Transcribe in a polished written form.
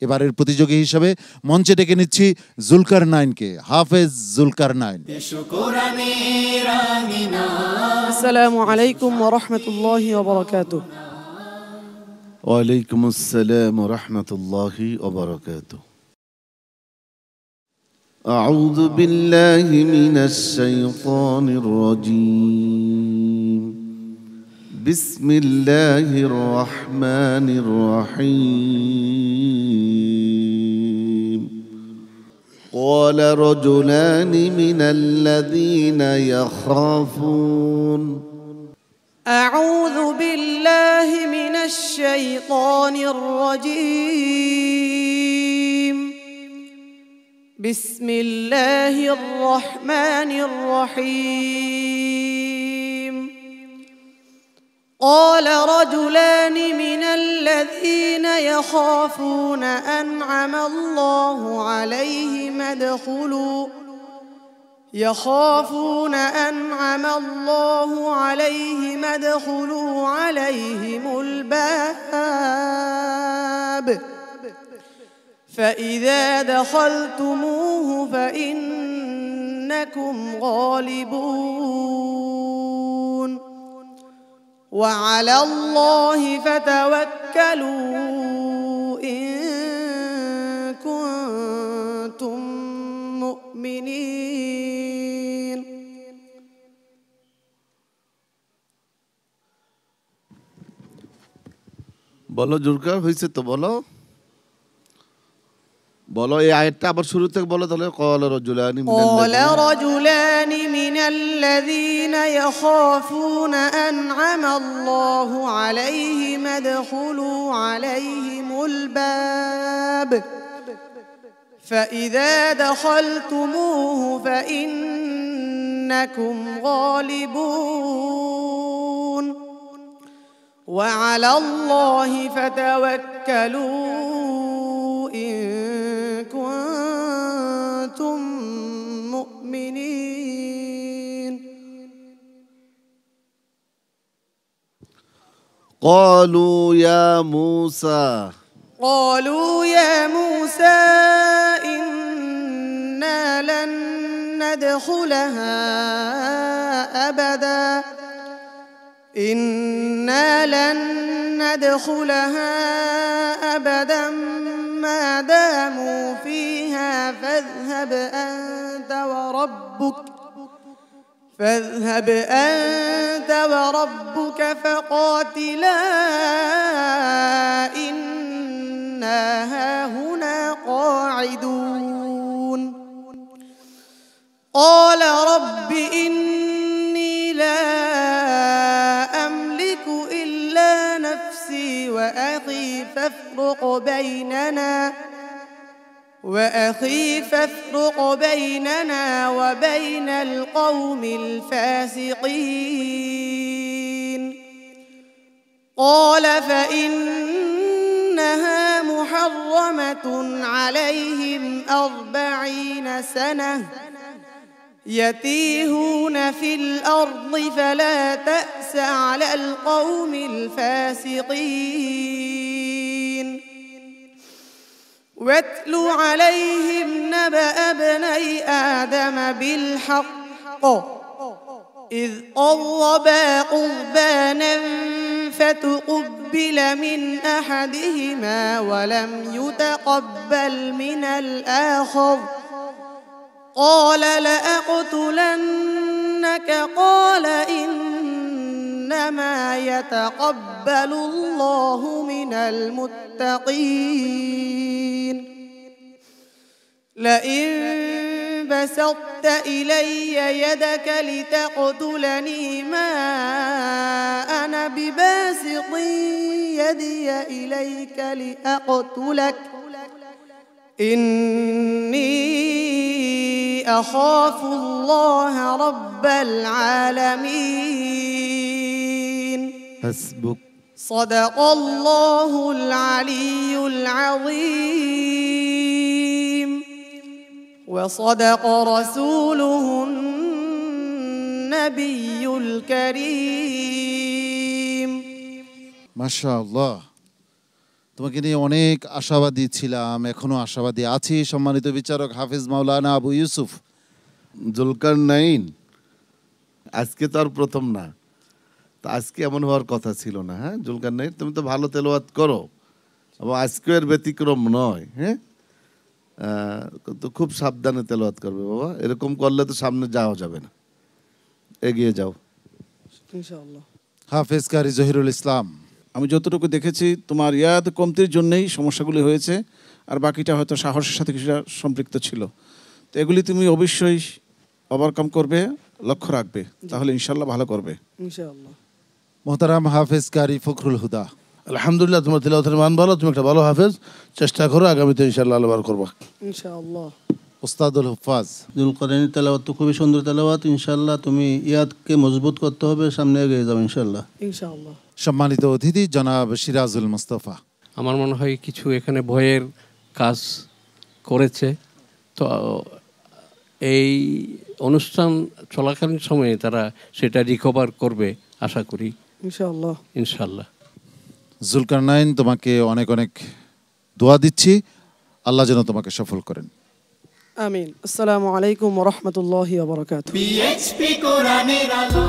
এবারের প্রতিযোগী হিসেবে মঞ্চে ডেকে নিচ্ছি জুলকারনাইনকে, হাফেজ জুলকারনাইন। আসসালামু আলাইকুম ওয়া রাহমাতুল্লাহি ওয়া বারাকাতুহু। ওয়া আলাইকুম আসসালাম ওয়া রাহমাতুল্লাহি ওয়া বারাকাতুহু। আউযু বিল্লাহি মিনাশ শাইতানির রাজীম। বিসমিল্লাহির রহমানির রহিম। قال رجلان من الذين يخافون أعوذ بالله من الشيطان الرجيم. بسم الله الرحمن الرحيم. قال رجلان من الذين يخافون أنعم الله عليهم ادخلوا عليهم الباب فإذا دخلتموه فإنكم غالبون وعلى الله فتوكلوا إن كنتم مؤمنين. বলো জুলকার, হয়েছে তো বলো বলো এই আয়াতটা আবার শুরু থেকে বলো তাহলে। قال رجلان من الذين يخافون أنعم الله عليهم ادخلوا عليهم الباب فإذا دخلتموه فإنكم غالبون وعلى الله فتوكلوا إن كنتم مؤمنين. قالوا يا موسى إنا لن ندخلها أبدا ما داموا فيها فاذهب أنت وربك فقاتلا إنا هاهنا قاعدون. قال رب إني لا أملك إلا نفسي وأخي فافرق بيننا وبين القوم الفاسقين. قال فإنها محرمة عليهم 40 سنة يتيهون في الأرض فلا تأس على القوم الفاسقين. واتل عليهم نبأ ابني آدم بالحق إذ قربا قربانا فتقبل من أحدهما ولم يتقبل من الآخر قال لأقتلنك قال إنما يتقبل الله من المتقين. لئن بسطت إلي يدك لتقتلني ما أنا بباسط يدي إليك لأقتلك إني أخاف الله رب العالمين. حسبك. صدق الله العلي العظيم وصدق رسوله النبي الكريم. মাশাআল্লাহ। তো তোমাকে নিয়ে অনেক আশাবাদী ছিলাম, এখনো আশাবাদী আছি। সম্মানিত বিচারক হাফেজ মাওলানা আবু ইউসুফ। জুলকারনাইন আজকে তো আর প্রথম না, তো আজকে এমন হওয়ার কথা ছিল না। হ্যাঁ জুলকারনাইন, তুমি তো ভালো তেলাওয়াত করো এবং আজকে এর ব্যতিক্রম নয়। হ্যাঁ তো খুব সাবধানে তেলাওয়াত করবে বাবা, এরকম করলে তো সামনে যাওয়া যাবে না। এগিয়ে যাও ইনশাআল্লাহ। হাফেজ কারি জহিরুল ইসলাম। আমি যতটুকু দেখেছি তোমার ইয়াদ কমতির জন্যই সমস্যাগুলি হয়েছে, আর বাকিটা হয়তো সাহসের সাথে কিছুটা সম্পৃক্ত ছিল। তো এগুলি তুমি অবশ্যই ওভারকাম করবে, লক্ষ্য রাখবে, তাহলে ইনশাল্লাহ ভালো করবে ইনশাআল্লাহ। মোহতারাম হাফেজ কারি ফখরুল হুদা। আলহামদুলিল্লাহ, তোমার তেলাওয়াতের মান ভালো, তুমি একটা ভালো হাফেজ, চেষ্টা করো আগামীতে ইনশাআল্লাহ আল্লাহ বার করবা। ইনশাআল্লাহ। উস্তাদুল হুফাজ। জুলকারনাইনের তেলাওয়াত তো খুবই সুন্দর তেলাওয়াত। ইনশাআল্লাহ তুমি ইয়াদকে মজবুত করতে হবে, সামনে এগিয়ে যাও ইনশাআল্লাহ। ইনশাআল্লাহ। সম্মানিত অতিথি জনাব সিরাজুল মুস্তাফা। আমার মনে হয় কিছু এখানে ভয়ের কাজ করেছে, তো এই অনুষ্ঠান চলাকালীন সময়ে তারা সেটা রিকভার করবে আশা করি ইনশাআল্লাহ। ইনশাল্লাহ। জুলকারনাইন, তোমাকে অনেক অনেক দোয়া দিচ্ছি, আল্লাহ যেন তোমাকে সফল করেন। আমিন। আসসালামু আলাইকুম ওয়া রাহমাতুল্লাহি ওয়া বারাকাতুহু। PHP কোরআনের আলো।